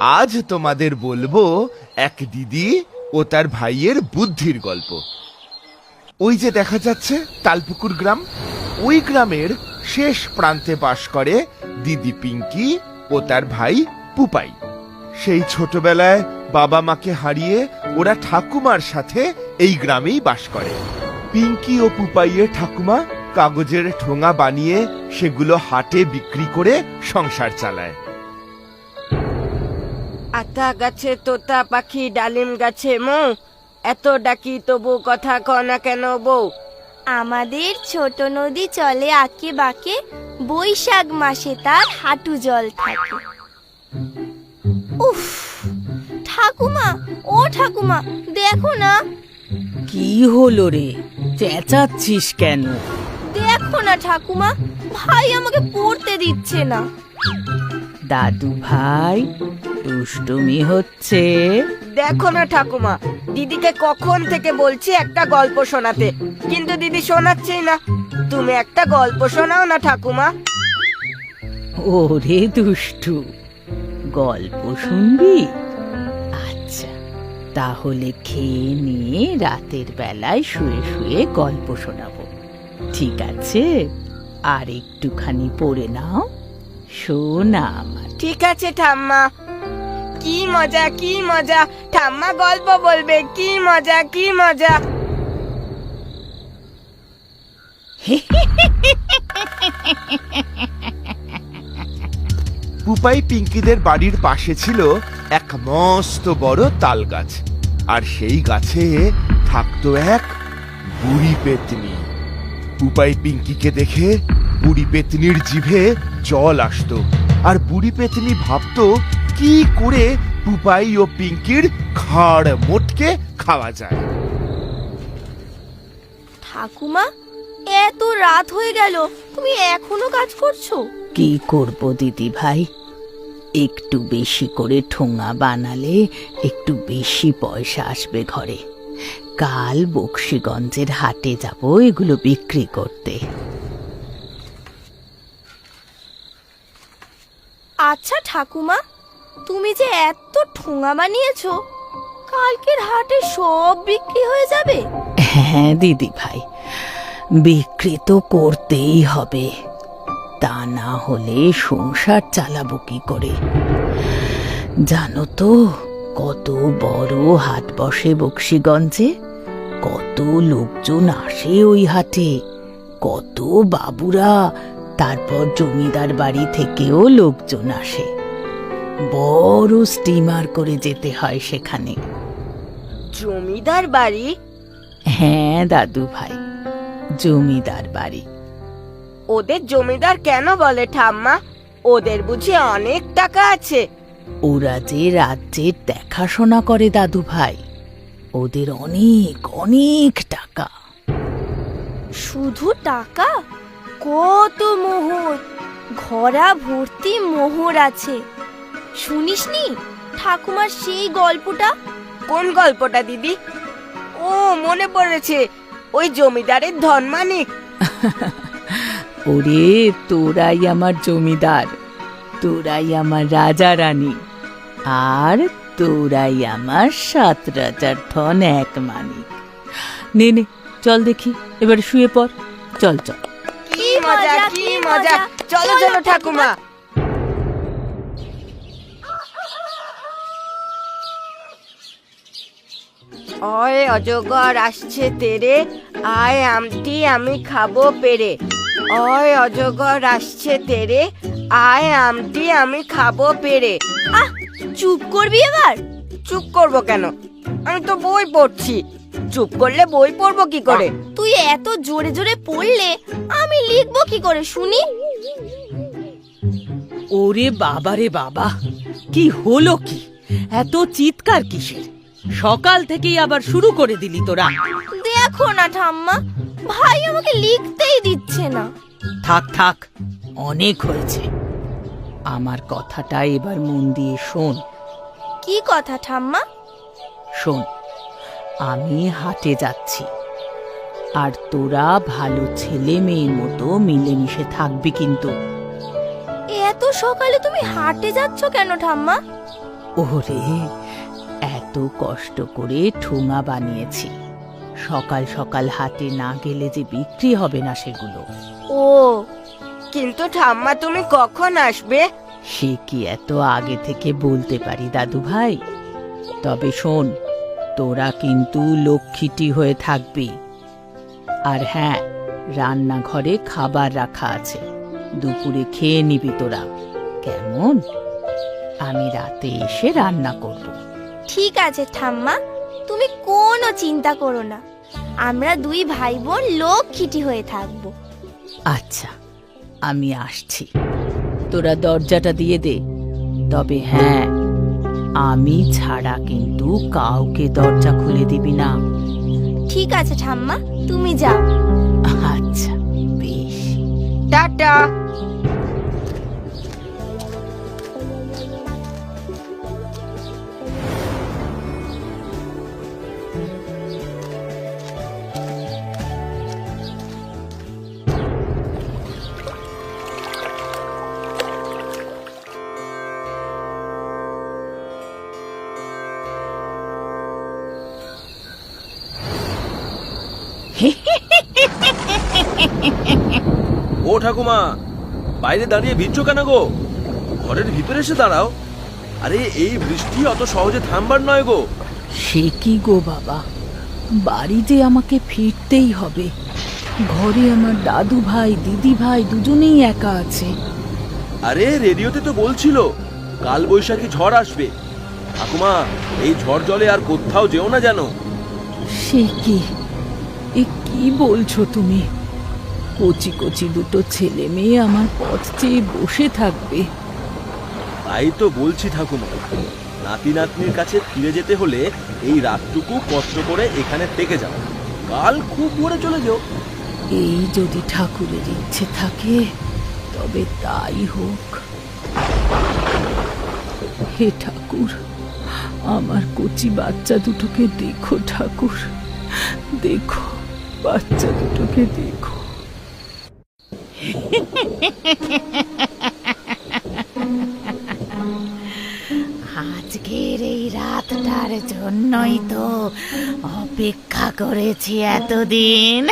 আজ তোমাদের বলবো এক দিদি ও তার ভাইয়ের বুদ্ধির গল্প। ওই যে দেখা যাচ্ছে তালপুকুর গ্রাম, ওই গ্রামের শেষ প্রান্তে বাস করে দিদি পিঙ্কি ও তার ভাই পুপাই। সেই ছোটবেলায় বাবা মাকে হারিয়ে ওরা ঠাকুমার সাথে এই গ্রামেই বাস করে। পিঙ্কি ও পুপাইয়ের ঠাকুমা কাগজের ঠোঙা বানিয়ে সেগুলো হাটে বিক্রি করে সংসার চালায়। আতা গাছে তোতা পাখি, ডালিম গাছে মৌ, এত ডাকি তবু কথা কও না কেন বউ? আমাদের ছোট নদী চলে আঁকে বাঁকে, বৈশাখ মাসে তার হাঁটু জল থাকে। উফ, ঠাকুমা, ও ঠাকুমা দেখো না। কি হলো রে, চেঁচাচ্ছিস কেন? দেখো না ঠাকুমা, ভাই আমাকে পড়তে দিচ্ছে না। দাদু ভাই দুষ্টুমি হচ্ছে। দেখো না ঠাকুমা, দিদিকে কখন থেকে বলছি একটা গল্প শোনাতে, কিন্তু দিদি শোনাচ্ছেই না। তুমি একটা গল্প শোনাও না ঠাকুমা। ওরে দুষ্টু, গল্প শুনবি? আচ্ছা, তাহলে খেয়ে নিয়ে রাতের বেলায় শুয়ে শুয়ে গল্প শোনাবো, ঠিক আছে? আর একটুখানি পড়ে নাও, শোনা আমার। ঠিক আছে ঠাম্মা। কি মজা, কি মজা, ঠাম্মা গল্প বলবে, কি মজা, কি মজা। পুপাই পিঙ্কিদের বাড়ির পাশে ছিল এক মস্ত বড় তাল গাছ, আর সেই গাছে থাকতো এক বুড়ি পেতনি। পুপাই পিঙ্কিকে দেখে বুড়ি পেতনির জিভে জল আসতো, আর বুড়ি পেতনি ভাবতো কি করে পুপাই ও পিঙ্কির খাড় মোটকে খাওয়া যায়। ঠাকুমা, এত রাত হয়ে গেল, তুমি এখনো কাজ করছো? কি করব দিদি ভাই, একটু বেশি করে ঠোঙা বানালে একটু বেশি পয়সা আসবে ঘরে। কাল বক্সিগঞ্জের হাটে যাব এগুলো বিক্রি করতে। আচ্ছা ঠাকুমা, তুমি যে এত ঠোঙা বানিয়েছো, কালকের হাটে সব বিক্রি হয়ে যাবে? হ্যাঁ দিদি ভাই, বিক্রি তো করতেই হবে, তা না হলে সংসার চালাবো কি করে? জানো তো কত বড় হাট বসে বক্সিগঞ্জে, কত লোকজন আসে ওই হাটে, কত বাবুরা, তারপর জমিদার বাড়ি থেকেও লোকজন আসে। বড় স্টিমার করে যেতে হয় সেখানে। জমিদার বাড়ি? হ্যাঁ দাদু ভাই, জমিদার বাড়ি। ওদের জমিদার কেন বলে ঠাম্মা? ওদের বুঝি অনেক টাকা আছে? ওরা যে রাজ্যের দেখাশোনা করে দাদু ভাই, ওদের অনেক অনেক টাকা। শুধু টাকা? কত মোহর, ঘোড়া ভর্তি মোহর আছে। শুনিসনি ঠাকুমার সেই গল্পটা? কোন গল্পটা দিদি? ও মনে পড়েছে, ওই জমিদারের ধনমানিক। ওরে, তোরাই আমার জমিদার, তোরাই আমার রাজা রানী, আর তোরাই আমার 7 রাজার ধন এক মানিক। নে নে, চল দেখি, এবারে শুয়ে পড়, চল চল। কি মজা, কি মজা, চলো চলো ঠাকুমা। ওই অজগর আসছে তেরে, আয় আমটি আমি খাবো পেরে। ওই অজগর আসছে তেরে, আয় আমটি আমি খাবো পেরে। আহ, চুপ করবি এবার? চুপ করব কেন? আমি তো বই পড়ছি। চুপ করলে বই পড়বো কি করে? তুই এত জোরে জোরে পড়লে আমি লিখবো কি করে শুনি? ওরে বাবা রে বাবা, কি হলো কি? এত চিৎকার কিসের? সকাল থেকেই আবার শুরু করে দিলি তোরা? দেখো না ঠাম্মা, ভাই আমাকে লিখতেই দিচ্ছে না। থাক থাক, অনেক হয়েছে। আমার কথাটা এবার মন দিয়ে শোন। কি কথা ঠাম্মা? শোন, আমি হাটে যাচ্ছি, আর তোরা ভালো ছেলে মেয়ের মতো মিলেমিশে থাকবি কিন্তু। এত সকালে তুমি হাটে যাচ্ছ কেন ঠাম্মা? ওরে, এত কষ্ট করে ঠোঙা বানিয়েছি, সকাল সকাল হাটে না গেলে যে বিক্রি হবে না সেগুলো। ও, কিন্তু ঠাম্মা তুমি কখন আসবে? সে কি এত আগে থেকে বলতে পারি দাদু ভাই? তবে শোন, তোরা কিন্তু লক্ষ্মীটি হয়ে থাকবি। আর হ্যাঁ, রান্নাঘরে খাবার রাখা আছে, দুপুরে খেয়ে নিবি তোরা, কেমন? আমি রাতে এসে রান্না করব। ঠিক আছে ঠাম্মা, তুমি কোনো চিন্তা করো না, আমরা দুই ভাই বোন লক্ষ্মীটি হয়ে থাকবো। আচ্ছা, আমি আসছি, তোরা দরজাটা দিয়ে দে। তবে হ্যাঁ, আমি ছাড়া কিন্তু কাউকে দরজা খুলে দিবি না। ঠিক আছে ঠাম্মা, তুমি যাও। আচ্ছা, বেশ। টাটা। ও ঠাকুমা, বাইরে দাঁড়িয়ে ভিজছো কেন গো? ঘরের ভিতরে এসে দাঁড়াও। আরে এই বৃষ্টি অত সহজে থামবার নয় গো। সে কি গো বাবা, বাড়িতে আমাকে ফিরতেই হবে। ঘরে আমার দাদু ভাই দিদি ভাই দুজনেই একা আছে। আরে রেডিওতে তো বলছিল কাল বৈশাখী ঝড় আসবে। ঠাকুমা, এই ঝড় জলে আর কোথাও যেও না যেন। সে কি, এ কি বলছো তুমি? কচি কচি দুটো ছেলে মেয়ে আমার পথ চেয়ে বসে থাকবে? তাই তো বলছি ঠাকুমা, নাতি নাতনির কাছে ফিরে যেতে হলে এই রাতটুকু কষ্ট করে এখানে থেকে যাও, কাল খুব ভোরে চলে যাও। এই যদি ঠাকুরের ইচ্ছে থাকে তবে তাই হোক। হে ঠাকুর, আমার কচি বাচ্চা দুটোকে দেখো ঠাকুর, দেখো বাচ্চা দুটোকে দেখো। আজকের এই রাতটার জন্যই তো অপেক্ষা করেছি এতদিন।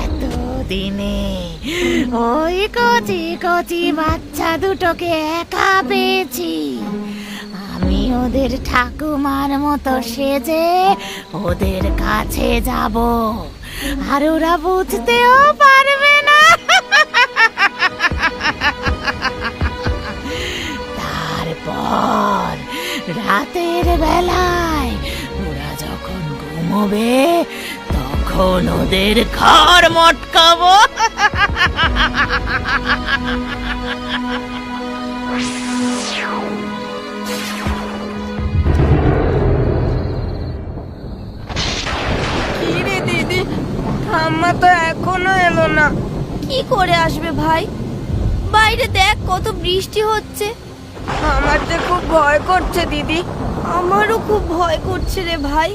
এতদিনে ওই কচি কচি বাচ্চা দুটোকে একা পেয়েছি। আমি ওদের ঠাকুমার মতো সেজে ওদের কাছে যাব, আর ওরা বুঝতেও পারবে না। তারপর রাতের বেলায় ওরা যখন ঘুমোবে তখন ওদের ঘর মটকাবো। কি রে দিদি, ঠাম্মা তো এখনো এলো না। কি করে আসবে ভাই? বাইরে দেখ কত বৃষ্টি হচ্ছে। আমার যে খুব ভয় করছে দিদি। আমারও খুব ভয় করছে রে ভাই,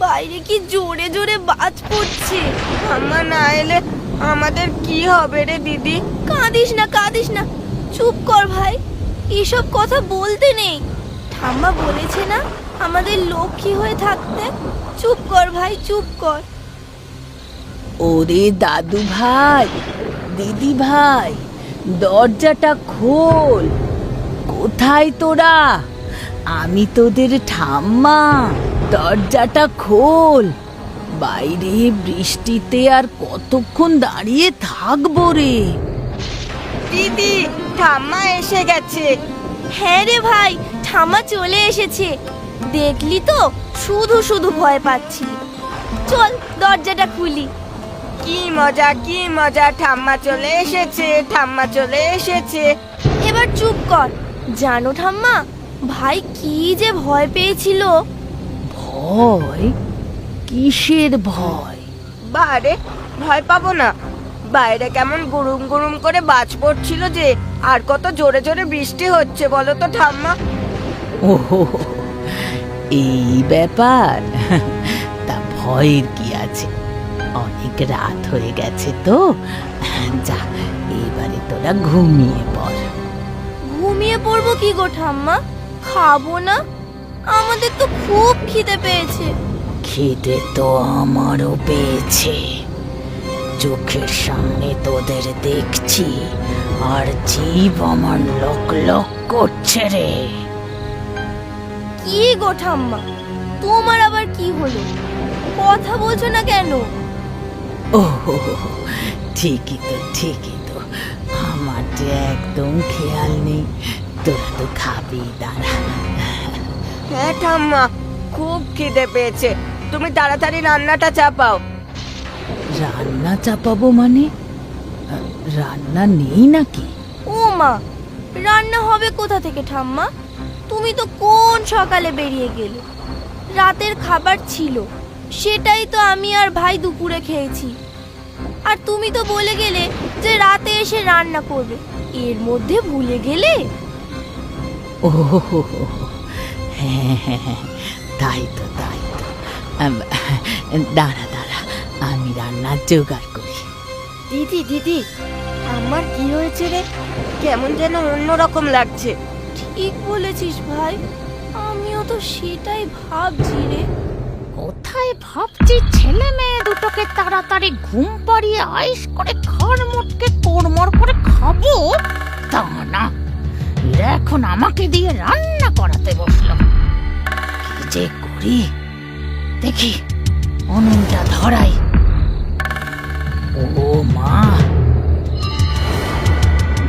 বাইরে কি জোরে জোরে বাজ পড়ছে। ঠাম্মা না এলে আমাদের কি হবে রে দিদি? কাঁদিস না কাঁদিস না, চুপ কর ভাই, এসব কথা বলতে নেই। ঠাম্মা বলেছে না আমাদের লক্ষ্মী হয়ে থাকতে। চুপ কর ভাই, চুপ কর। ওরে দাদু ভাই দিদি ভাই, দরজাটা খোল। কোথায় তোরা? আমি তোদের ঠাম্মা, দরজাটা খোল। বাইরে বৃষ্টিতে আর কতক্ষণ দাঁড়িয়ে থাকবো রে? দিদি, ঠাম্মা এসে গেছে। হ্যাঁ রে ভাই, ঠাম্মা চলে এসেছে। দেখলি তো, শুধু শুধু ভয় পাচ্ছি। চল দরজাটা খুলি। কি মজা, কি মজা, ঠাম্মা চলে এসেছে, ঠাম্মা চলে এসেছে। এবার চুপ কর। জানো ঠাম্মা, ভাই কি যে ভয় পেয়েছিল। ভয়? কিসের ভয়? বারে, ভয় পাবো না। বাইরে কেমন গুরুম গুরুম করে বাজ পড়ছিল যে, আর কত জোরে জোরে বৃষ্টি হচ্ছে বলো তো ঠাম্মা। ওহো, এই ব্যাপার? তা ভয়ের কি আছে, অনেক রাত হয়ে গেছে তো, যা এবারে তোরা ঘুমিয়ে পড়। ঘুমিয়ে পড়বো কি গো ঠাম্মা? খাবো না? আমাদের তো খুব খিদে পেয়েছে। খিদে তো আমারও পেয়েছে, চোখের সামনে তোদের দেখছি আর জীব আমার লক লক করছে রে। কি গো ঠাম্মা, তোমার আবার কি হলো? কথা বলছো না কেন? ও ঠিকই তো আমার যে একদম খেয়াল নেই। তোরা তো খাবি, দাঁড়া। হ্যাঁ ঠাম্মা, খুব খিদে পেয়েছে, তুমি তাড়াতাড়ি রান্নাটা চাপাও। রান্না চাপাবো মানে? রান্না নেই নাকি? ও মা, রান্না হবে কোথা থেকে ঠাম্মা? তুমি তো কোন সকালে বেরিয়ে গেলে। রাতের খাবার ছিল, সেটাই তো আমি আর ভাই দুপুরে খেয়েছি। আর তুমি তো বলে গেলে যে রাতে এসে রান্না করবে, এর মধ্যে ভুলে গেলে। ও হ্যাঁ, তাই তো। দাঁড়া, আমি রান্নার জোগাড় করি। দিদি আমার কি হয়েছে রে? কেমন যেন অন্যরকম লাগছে। ঠিক বলেছিস ভাই, আমিও তো সেটাই ভাবছি রে। কোথায় ভাবছি ছেলে মেয়ে দুটোকে তাড়াতাড়ি ঘুম পাড়িয়ে আইস করে ঘর মোটকে কোড়মড় করে খাবো, তা না, এরা এখন আমাকে দিয়ে রান্না করাতে বসলো। কি যে করি দেখি, উনুনটা ধরাই। ও মা,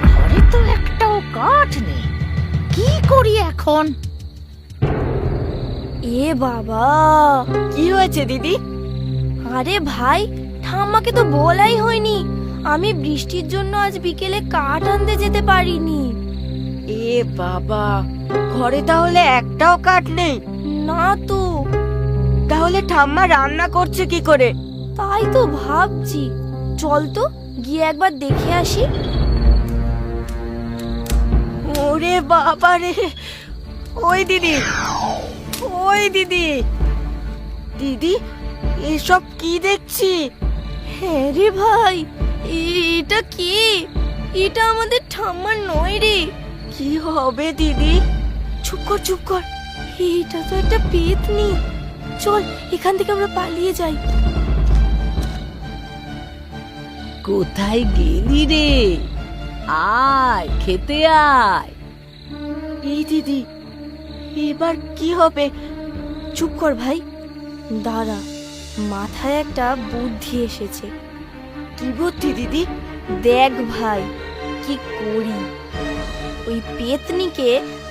ঘরে তো একটাও কাঠ নেই, কি করি এখন? এ বাবা, কি হয়েছে দিদি? আরে ভাই, ঠাম্মাকে তো বলাই হয়নি, আমি বৃষ্টির জন্য আজ বিকেলে কাঠ আনতে যেতে পারিনি। এ বাবা, ঘরে তাহলে একটাও কাঠ নেই? না তো। তাহলে ঠাম্মা রান্না করছে কি করে? তাই তো ভাবছি, চল তো গিয়ে একবার দেখে আসি। ওরে বাবা রে, ওই দিদি দিদি, এসব কি দেখছি? হ্যাঁ রে ভাই, এটা কি? এটা আমাদের ঠাম্মার নয় রে। কি হবে দিদি? চুপ কর, এটা তো একটা পেতনি। চল এখান থেকে আমরা পালিয়ে যাই। কোথায় গেলি রে? আয় খেতে আয়। এই দিদি, এবার কি হবে? চুপ কর ভাই, দাঁড়া, মাথায় একটা বুদ্ধি এসেছে। কি বুদ্ধি দিদি? দেখ ভাই, কি করি। ওই পেতনিকে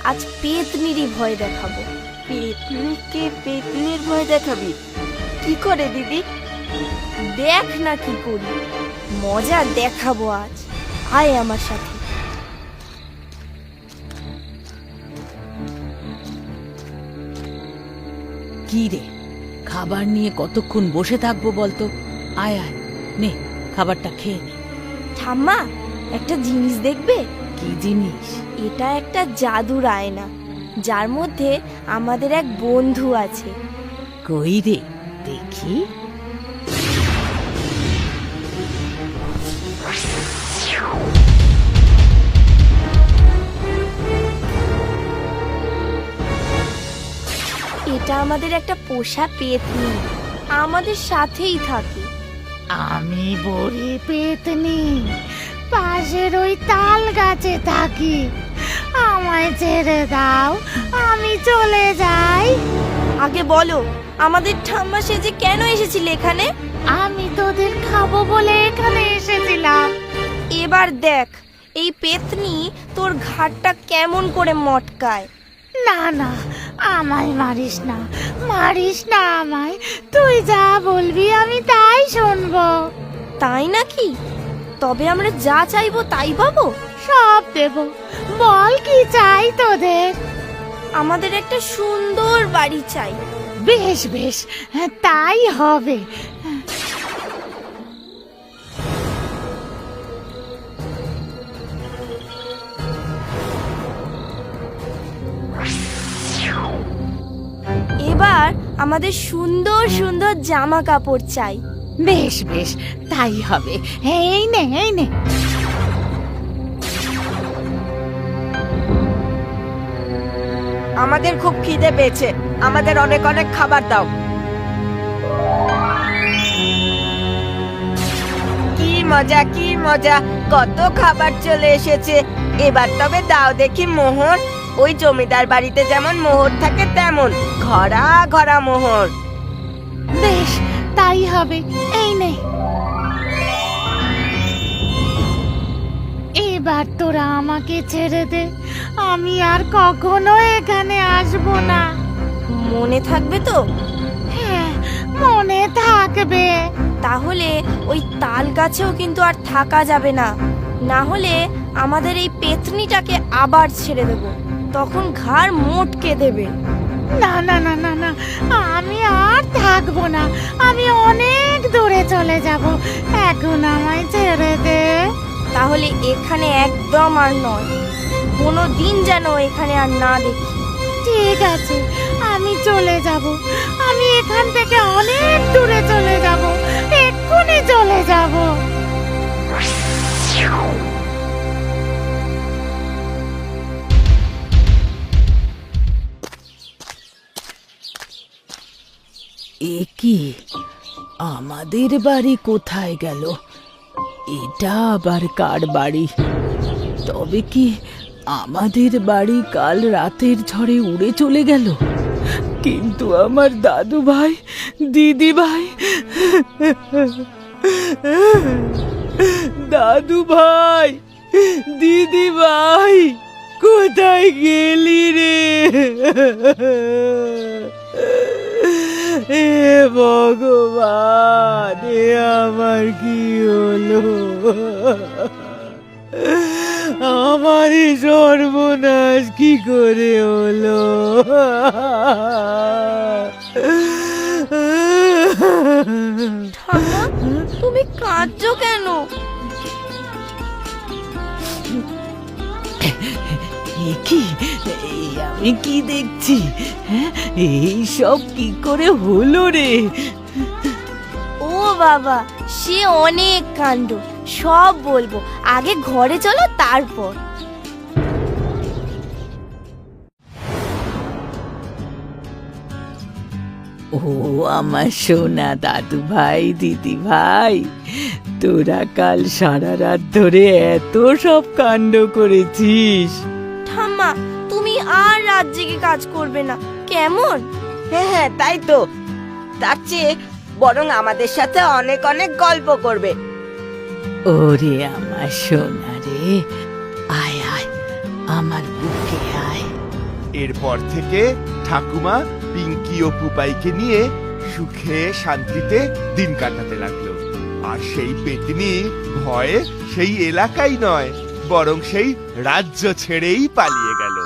আজ পেতনিরই ভয় দেখাবো। পেতনিকে পেতনির ভয় দেখাবি? কি করে দিদি? দেখ না কি করি, মজা দেখাবো আজ। আয় আমার সাথে। কি রে, খাবার নিয়ে কতক্ষণ বসে থাকবো বলতো? আয় নে, খাবারটা খেয়ে নে। ঠাম্মা, একটা জিনিস দেখবে? কি জিনিস? এটা একটা জাদুর আয়না, যার মধ্যে আমাদের এক বন্ধু আছে। কই রে দেখি। এটা আমাদের একটা পোষা পেতনি, আমাদের সাথেই থাকে। আমি বড়ি পেতনি, পাশের ওই তাল গাছে থাকি, আমায় ছেড়ে দাও, আমি চলে যাই। আগে বলো, আমাদের ঠাম্মা সেজে কেন এসেছিলে এখানে? আমি তোদের খাবো বলে এখানে এসেছিলাম। এবার দেখ এই পেতনি তোর ঘাটটা কেমন করে মটকায়। না, আমায় মারিস না আমায়, তুই যা বলবি আমি তাই শুনবো। তাই নাকি? তবে আমরা যা চাইবো তাই পাবো? সব দেব, বল কি চাই তোদের? আমাদের একটা সুন্দর বাড়ি চাই। বেশ, তাই হবে। এবার আমাদের সুন্দর সুন্দর জামা কাপড় চাই, বেশ বেশ তাই হবে। এই নে এই নে। আমাদের খুব খিদে পেয়েছে, আমাদের অনেক অনেক খাবার দাও। কি মজা কি মজা, কত খাবার চলে এসেছে। এবার তবে দাও দেখি মোহর। ওই জমিদার বাড়িতে যেমন মোহর থাকে তেমন ঘরা ঘরা মোহর। বেশ তাই হবে। এই নে। এবার তোরা আমাকে ছেড়ে দে, আমি আর কখনো এখানে আসবো না। মনে থাকবে তো? হ্যাঁ মনে থাকবে। তাহলে ওই তাল গাছেও কিন্তু আর থাকা যাবে না, না হলে আমাদের এই পেতনিটাকে আবার ছেড়ে দেব, তখন ঘাড় মোটকে দেবে। না না না না না, আমি আর থাকবো না, আমি অনেক দূরে চলে যাব। এখন আমায় ছেড়ে দে। তাহলে এখানে একদম আর নয়, কোনো দিন যেন এখানে আর না দেখি। ঠিক আছে, আমি চলে যাব, আমি এখান থেকে অনেক দূরে চলে যাব, এক্ষুনি চলে যাব। এ কি, আমাদের বাড়ি কোথায় গেল? এটা আবার কার বাড়ি? তবে কি আমাদের বাড়ি কাল রাতের ঝড়ে উড়ে চলে গেল? কিন্তু আমার দাদু ভাই, দিদি ভাই, দাদু ভাই, দিদি ভাই, কোথায় গেলি রে? এ ভগবান, এ আমার কি হলো? আমার এই সর্বনাশ কি করে হলো? ঠাম্মা, তুমি কাঁদছো কেন? এ কি, এই আমি কি দেখছি? হ্যাঁ, এই সব কি করে হলো রে? ও বাবা, সে অনেক কাণ্ড, সব বলবো, আগে ঘরে চলো তারপর। ও আমার সোনা দাদু ভাই, দিদি ভাই, তোরা কাল সারা রাত ধরে এত সব কাণ্ড করেছিস। ঠাম্মা, তুমি আর রাত জেগে কাজ করবে না কেমন? হ্যাঁ হ্যাঁ, তাই তো। তার চেয়ে বরং আমাদের সাথে অনেক অনেক গল্প করবে। ওরে আমার সোনা রে, আয় আয় আমার বুকে আয়। এরপর থেকে ঠাকুমা পিঙ্কি ও পুপাইকে নিয়ে সুখে শান্তিতে দিন কাটাতে লাগলো। আর সেই পেতনি ভয়ে সেই এলাকাই নয়, বরং সেই রাজ্য ছেড়েই পালিয়ে গেল।